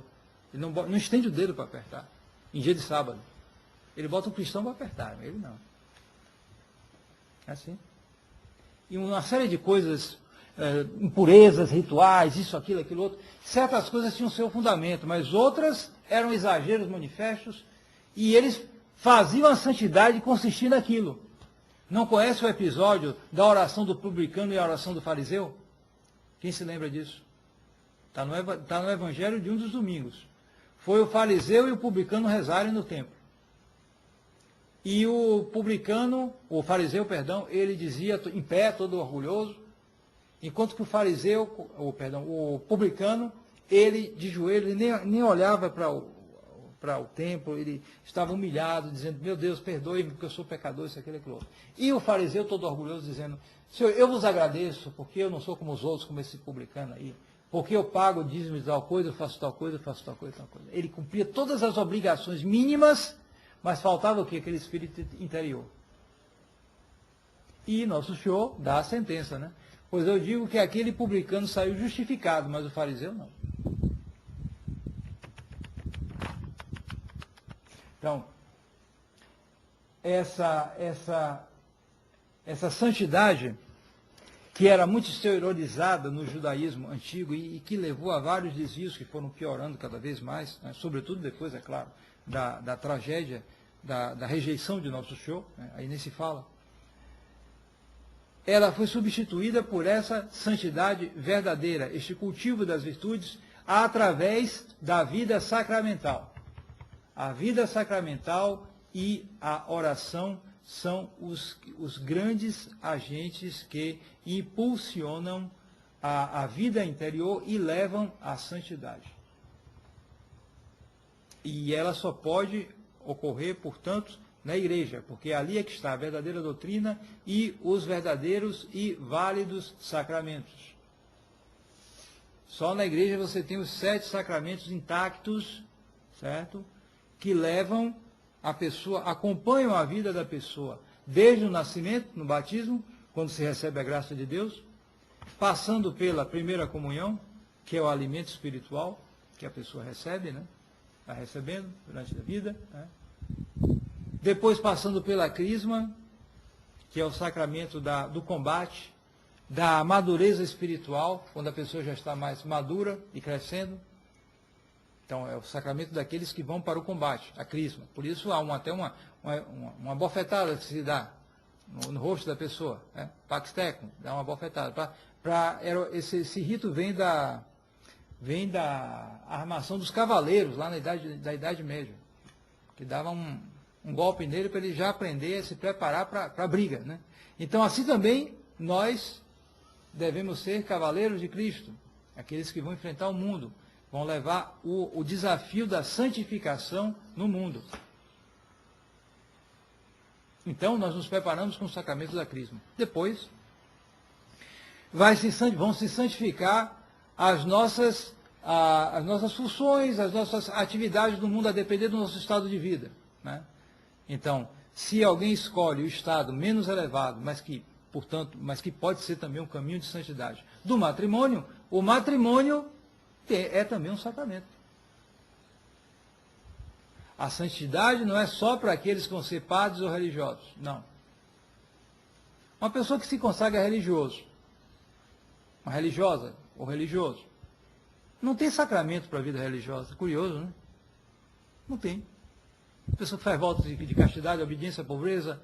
Ele não estende o dedo para apertar, em dia de sábado. Ele bota um cristão para apertar, ele não. É assim. E uma série de coisas, impurezas, rituais, isso, aquilo outro. Certas coisas tinham seu fundamento, mas outras eram exageros manifestos, e eles faziam a santidade consistir naquilo. Não conhece o episódio da oração do publicano e a oração do fariseu? Quem se lembra disso? Está no Evangelho de um dos domingos. Foi o fariseu e o publicano rezarem no templo. E o fariseu, ele dizia em pé, todo orgulhoso, enquanto que o publicano, ele de joelho, ele nem olhava para para o templo, ele estava humilhado, dizendo, meu Deus, perdoe-me, porque eu sou pecador, isso, aquilo, aquilo outro. E o fariseu, todo orgulhoso, dizendo, Senhor, eu vos agradeço, porque eu não sou como os outros, como esse publicano aí, porque eu pago o dízimo de tal coisa, eu faço tal coisa, eu faço tal coisa, tal coisa. Ele cumpria todas as obrigações mínimas, mas faltava o quê? Aquele espírito interior. E nosso Senhor dá a sentença, né? Pois eu digo que aquele publicano saiu justificado, mas o fariseu não. Então, essa santidade, que era muito exteriorizada no judaísmo antigo e que levou a vários desvios que foram piorando cada vez mais, né? Sobretudo depois, é claro, da tragédia, da rejeição de nosso Senhor, né? Aí nem se fala. Ela foi substituída por essa santidade verdadeira, este cultivo das virtudes, através da vida sacramental. A vida sacramental e a oração são os grandes agentes que impulsionam a vida interior e levam à santidade. E ela só pode ocorrer, portanto, na igreja, porque ali é que está a verdadeira doutrina e os verdadeiros e válidos sacramentos. Só na igreja você tem os 7 sacramentos intactos, certo? Que levam a pessoa, acompanham a vida da pessoa, desde o nascimento, no batismo, quando se recebe a graça de Deus, passando pela primeira comunhão, que é o alimento espiritual que a pessoa recebe, né? Está recebendo durante a vida, né? Depois passando pela crisma, que é o sacramento do combate, da madureza espiritual, quando a pessoa já está mais madura e crescendo. Então, é o sacramento daqueles que vão para o combate, a crisma. Por isso, há até uma bofetada que se dá no rosto da pessoa, né? Pax tecum, dá uma bofetada. Esse rito vem da armação dos cavaleiros, lá da Idade Média, que dava um golpe nele para ele já aprender a se preparar para a briga, né? Então, assim também, nós devemos ser cavaleiros de Cristo, aqueles que vão enfrentar o mundo, vão levar o desafio da santificação no mundo. Então, nós nos preparamos com os sacramentos da crisma. Depois, vão se santificar as nossas funções, as nossas atividades no mundo, a depender do nosso estado de vida, né? Então, se alguém escolhe o estado menos elevado, mas que pode ser também um caminho de santidade, do matrimônio, o matrimônio é também um sacramento. A santidade não é só para aqueles que vão ser padres ou religiosos, não. Uma pessoa que se consagra religioso, uma religiosa ou religioso, não tem sacramento para a vida religiosa. Curioso, né? Não tem. A pessoa que faz votos de castidade, obediência, pobreza,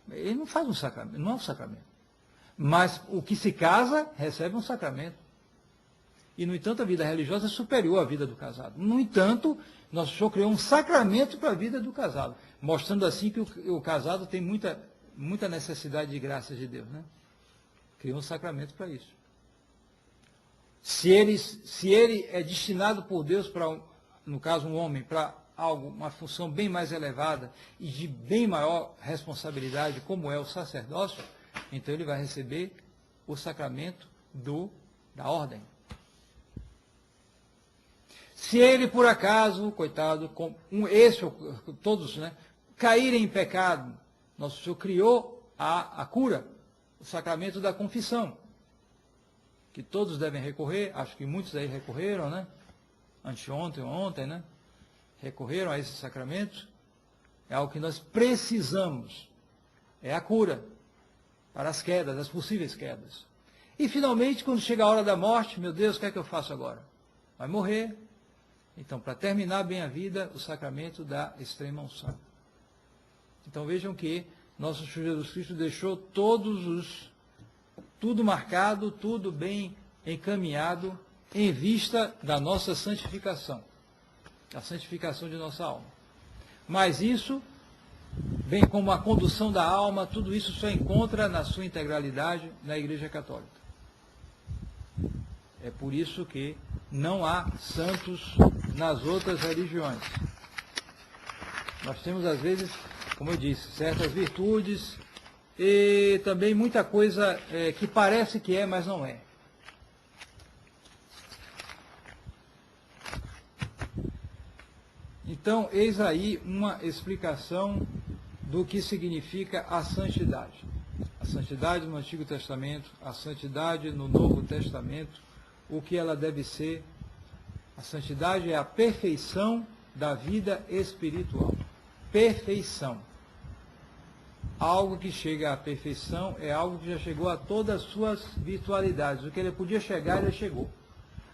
ele não faz um sacramento, não é um sacramento. Mas o que se casa, recebe um sacramento. E, no entanto, a vida religiosa é superior à vida do casado. No entanto, nosso Senhor criou um sacramento para a vida do casado, mostrando assim que o casado tem muita necessidade de graças de Deus, né? Criou um sacramento para isso. Se ele é destinado por Deus para, no caso, um homem, para uma função bem mais elevada e de bem maior responsabilidade, como é o sacerdócio, então ele vai receber o sacramento da ordem. Se ele, por acaso, coitado, todos, né, caírem em pecado, nosso Senhor criou a cura, o sacramento da confissão, que todos devem recorrer, acho que muitos aí recorreram, né? Anteontem ou ontem, né? Recorreram a esse sacramento. É algo que nós precisamos. É a cura para as quedas, as possíveis quedas. E, finalmente, quando chega a hora da morte, meu Deus, o que é que eu faço agora? Vai morrer. Então, para terminar bem a vida, o sacramento da extrema unção. Então, vejam que nosso Senhor Jesus Cristo deixou tudo marcado, tudo bem encaminhado, em vista da nossa santificação, a santificação de nossa alma. Mas isso, bem como a condução da alma, tudo isso só encontra na sua integralidade na Igreja Católica. É por isso que não há santos nas outras religiões. Nós temos, às vezes, como eu disse, certas virtudes e também muita coisa que parece que é, mas não é. Então, eis aí uma explicação do que significa a santidade. A santidade no Antigo Testamento, a santidade no Novo Testamento, o que ela deve ser. A santidade é a perfeição da vida espiritual. Perfeição. Algo que chega à perfeição é algo que já chegou a todas as suas virtualidades. O que ele podia chegar, ele chegou.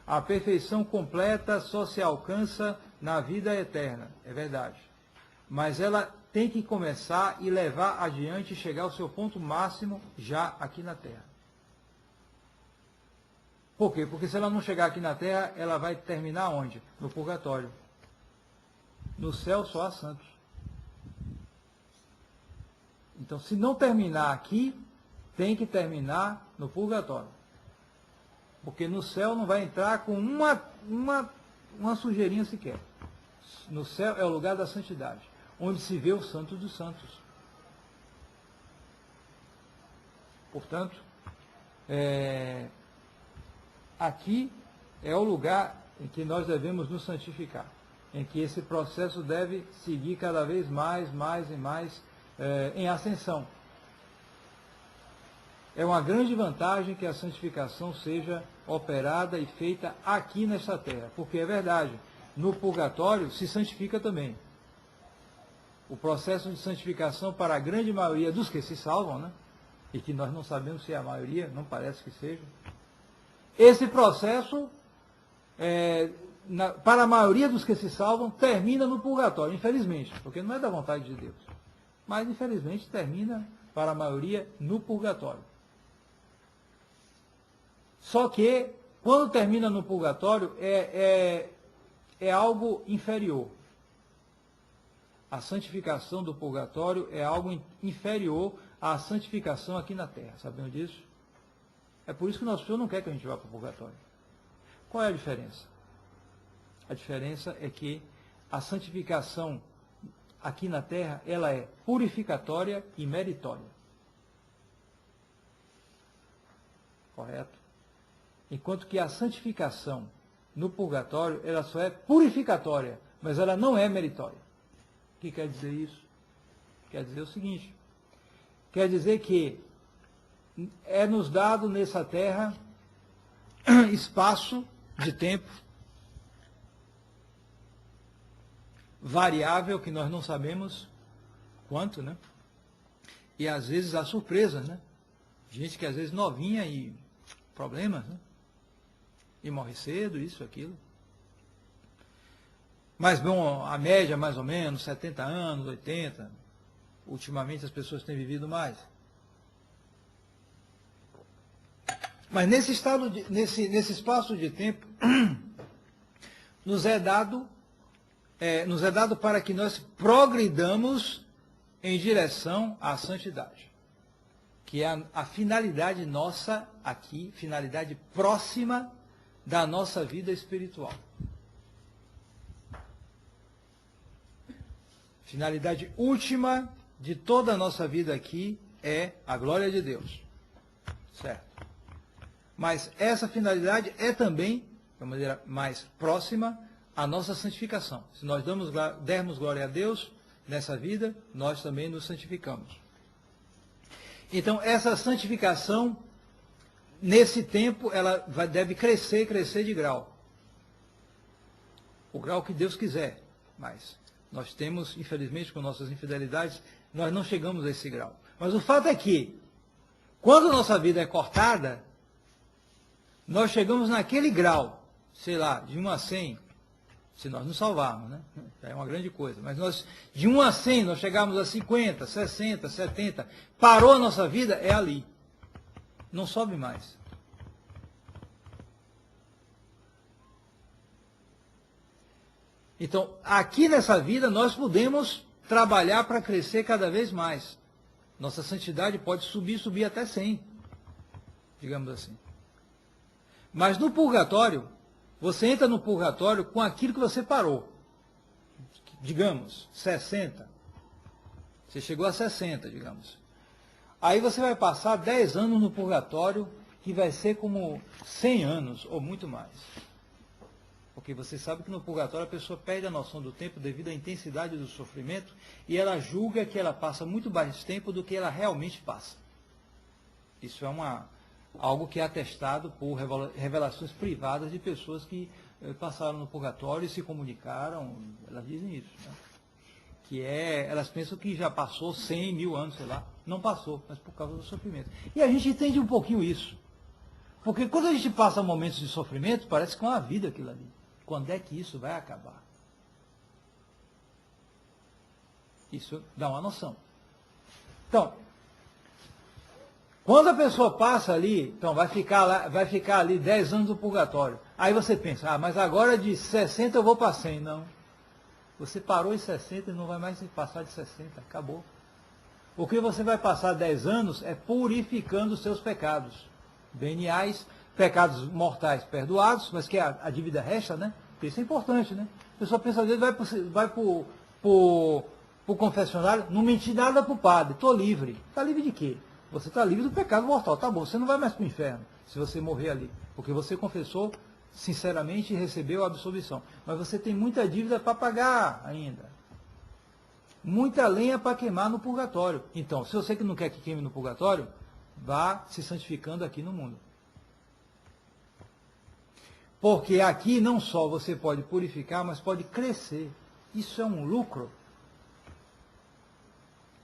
A perfeição completa só se alcança na vida eterna, é verdade. Mas ela tem que começar e levar adiante e chegar ao seu ponto máximo já aqui na Terra. Por quê? Porque se ela não chegar aqui na Terra, ela vai terminar onde? No purgatório. No céu só há santos. Então, se não terminar aqui, tem que terminar no purgatório. Porque no céu não vai entrar com uma sujeirinha sequer. No céu é o lugar da santidade, onde se vê o santo dos santos. Portanto, aqui é o lugar em que nós devemos nos santificar, em que esse processo deve seguir cada vez mais e mais em ascensão. É uma grande vantagem que a santificação seja operada e feita aqui nesta terra, porque é verdade, no purgatório se santifica também. O processo de santificação para a grande maioria dos que se salvam, né? E que nós não sabemos se é a maioria, não parece que seja. Esse processo, para a maioria dos que se salvam, termina no purgatório, infelizmente, porque não é da vontade de Deus. Mas, infelizmente, termina, para a maioria, no purgatório. Só que, quando termina no purgatório, é algo inferior. A santificação do purgatório é algo inferior à santificação aqui na Terra. Sabendo disso? É por isso que nosso Senhor não quer que a gente vá para o purgatório. Qual é a diferença? A diferença é que a santificação aqui na Terra, ela é purificatória e meritória. Correto? Enquanto que a santificação no purgatório, ela só é purificatória, mas ela não é meritória. O que quer dizer isso? Quer dizer o seguinte, quer dizer que é nos dado nessa terra espaço de tempo variável, que nós não sabemos quanto, né? E às vezes há surpresas, né? Gente que às vezes novinha e problemas, né? E morre cedo, isso, aquilo. Mas, bom, a média mais ou menos, 70 anos, 80. Ultimamente as pessoas têm vivido mais. Mas nesse espaço de tempo, nos é dado para que nós progridamos em direção à santidade, que é a finalidade nossa aqui, finalidade próxima da nossa vida espiritual. Finalidade última de toda a nossa vida aqui é a glória de Deus. Certo? Mas essa finalidade é também, de uma maneira mais próxima, a nossa santificação. Se nós dermos glória a Deus nessa vida, nós também nos santificamos. Então, essa santificação, nesse tempo, ela deve crescer de grau. O grau que Deus quiser. Mas nós temos, infelizmente, com nossas infidelidades, nós não chegamos a esse grau. Mas o fato é que, quando a nossa vida é cortada, nós chegamos naquele grau, sei lá, de 1 a 100, se nós nos salvarmos, né? É uma grande coisa. Mas nós, de 1 a 100, nós chegamos a 50, 60, 70. Parou a nossa vida, é ali. Não sobe mais. Então, aqui nessa vida, nós podemos trabalhar para crescer cada vez mais. Nossa santidade pode subir até 100, digamos assim. Mas no purgatório, você entra no purgatório com aquilo que você parou. digamos, 60. Você chegou a 60, digamos. Aí você vai passar 10 anos no purgatório, que vai ser como 100 anos, ou muito mais. Porque você sabe que no purgatório a pessoa perde a noção do tempo devido à intensidade do sofrimento e ela julga que ela passa muito mais tempo do que ela realmente passa. Isso é algo que é atestado por revelações privadas de pessoas que passaram no purgatório e se comunicaram, elas dizem isso, né? Elas pensam que já passou 100 mil anos, sei lá. Não passou, mas por causa do sofrimento. E a gente entende um pouquinho isso. Porque quando a gente passa momentos de sofrimento, parece que é uma vida aquilo ali. Quando é que isso vai acabar? Isso dá uma noção. Então, quando a pessoa passa ali, então vai ficar ali 10 anos no purgatório. Aí você pensa, mas agora de 60 eu vou para 100. Não. Você parou em 60 e não vai mais passar de 60. Acabou. O que você vai passar 10 anos é purificando os seus pecados veniais, pecados mortais perdoados, mas que a dívida resta, né? Porque isso é importante, né? A pessoa pensa, às vezes, vai para o confessionário, não mentir nada para o padre, estou livre. Está livre de quê? Você está livre do pecado mortal. Tá bom, você não vai mais para o inferno se você morrer ali, porque você confessou sinceramente e recebeu a absolvição. Mas você tem muita dívida para pagar ainda. Muita lenha para queimar no purgatório. Então, se você que não quer que queime no purgatório, vá se santificando aqui no mundo. Porque aqui não só você pode purificar, mas pode crescer. Isso é um lucro.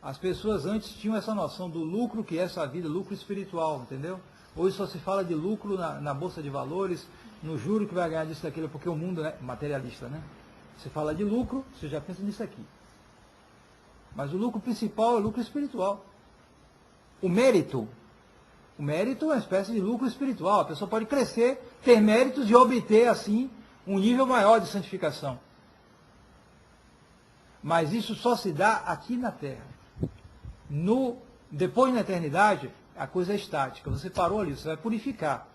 As pessoas antes tinham essa noção do lucro que é essa vida, lucro espiritual, entendeu? Hoje só se fala de lucro na Bolsa de Valores, no juro que vai ganhar disso daquilo, porque o mundo é materialista, né? Você fala de lucro, você já pensa nisso aqui. Mas o lucro principal é o lucro espiritual. O mérito é uma espécie de lucro espiritual. A pessoa pode crescer, ter méritos e obter, assim, um nível maior de santificação. Mas isso só se dá aqui na Terra. Depois, na eternidade, a coisa é estática. Você parou ali, você vai purificar.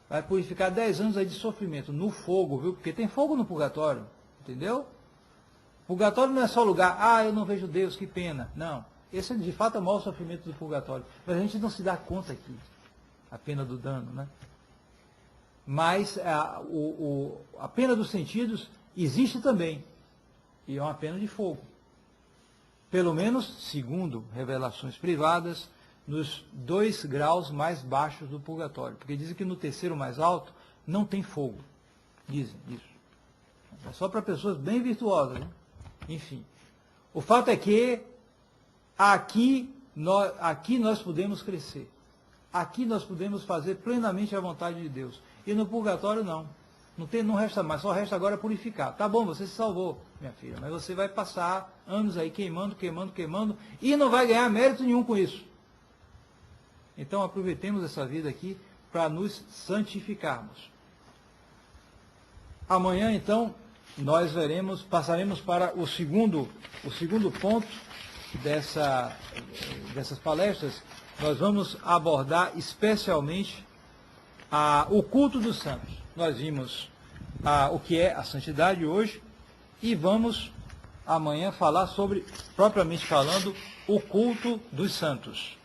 Vai purificar 10 anos aí de sofrimento no fogo, viu? Porque tem fogo no purgatório, entendeu? Purgatório não é só lugar, eu não vejo Deus, que pena. Não, esse de fato é o maior sofrimento do purgatório. Mas a gente não se dá conta aqui, a pena do dano, né? Mas a pena dos sentidos existe também, e é uma pena de fogo. Pelo menos, segundo revelações privadas, nos 2 graus mais baixos do purgatório. Porque dizem que no terceiro mais alto não tem fogo. Dizem isso. É só para pessoas bem virtuosas, né? Enfim. O fato é que aqui nós podemos crescer. Aqui nós podemos fazer plenamente a vontade de Deus. E no purgatório não. Não resta mais, só resta agora purificar. Tá bom, você se salvou, minha filha, mas você vai passar anos aí queimando, e não vai ganhar mérito nenhum com isso. Então aproveitemos essa vida aqui para nos santificarmos. Amanhã, então, nós passaremos para o segundo ponto dessas palestras. Nós vamos abordar especialmente o culto dos santos. Nós vimos o que é a santidade hoje e vamos amanhã falar sobre, propriamente falando, o culto dos santos.